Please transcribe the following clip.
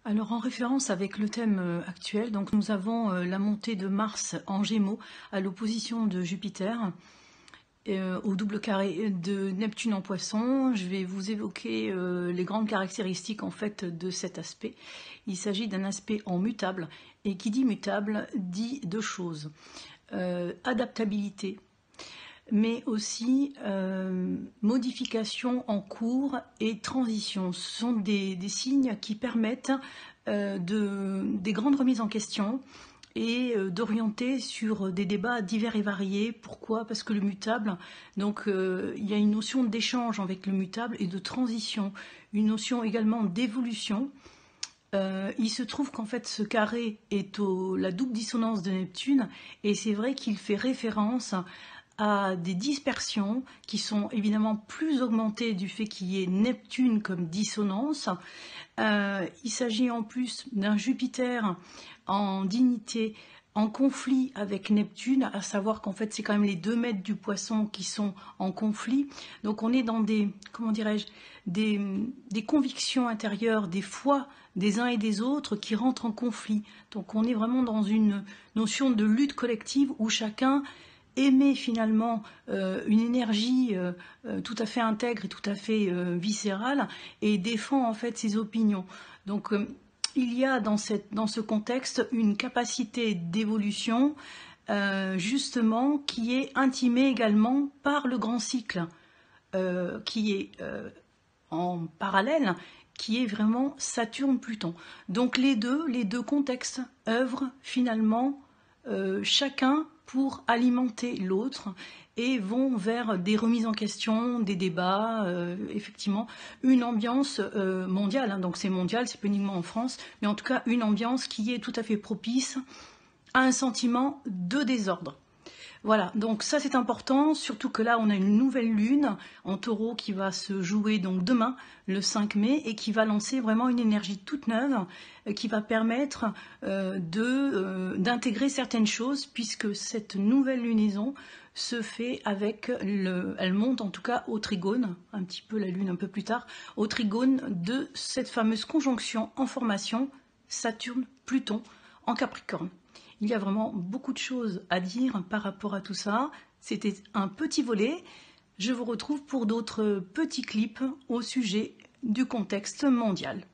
Alors en référence avec le thème actuel, donc nous avons la montée de Mars en Gémeaux à l'opposition de Jupiter au double carré de Neptune en Poisson. Je vais vous évoquer les grandes caractéristiques en fait de cet aspect. Il s'agit d'un aspect en mutable, et qui dit mutable dit deux choses. Adaptabilité, mais aussi modification en cours et transition. Ce sont des signes qui permettent des grandes remises en question et d'orienter sur des débats divers et variés. Pourquoi? Parce que le mutable, donc il y a une notion d'échange avec le mutable et de transition, une notion également d'évolution. Il se trouve qu'en fait ce carré est la double dissonance de Neptune, et c'est vrai qu'il fait référence à des dispersions qui sont évidemment plus augmentées du fait qu'il y ait Neptune comme dissonance. Il s'agit en plus d'un Jupiter en dignité, en conflit avec Neptune, à savoir qu'en fait c'est quand même les 2 mètres du Poisson qui sont en conflit. Donc on est dans des, comment dirais-je, des convictions intérieures, des foi des uns et des autres qui rentrent en conflit. Donc on est vraiment dans une notion de lutte collective où chacun émet finalement une énergie tout à fait intègre et tout à fait viscérale, et défend en fait ses opinions. Donc il y a dans ce contexte une capacité d'évolution justement qui est intimée également par le grand cycle qui est en parallèle, qui est vraiment Saturne-Pluton. Donc les deux contextes œuvrent finalement chacun pour alimenter l'autre et vont vers des remises en question, des débats, effectivement, une ambiance mondiale, hein, donc c'est mondial, c'est pas uniquement en France, mais en tout cas une ambiance qui est tout à fait propice à un sentiment de désordre. Voilà, donc ça c'est important, surtout que là on a une nouvelle lune en Taureau qui va se jouer donc demain, le 5 mai, et qui va lancer vraiment une énergie toute neuve qui va permettre d'intégrer certaines choses, puisque cette nouvelle lunaison se fait avec elle monte en tout cas au trigone, un petit peu la lune un peu plus tard, au trigone de cette fameuse conjonction en formation Saturne-Pluton en Capricorne. Il y a vraiment beaucoup de choses à dire par rapport à tout ça. C'était un petit volet. Je vous retrouve pour d'autres petits clips au sujet du contexte mondial.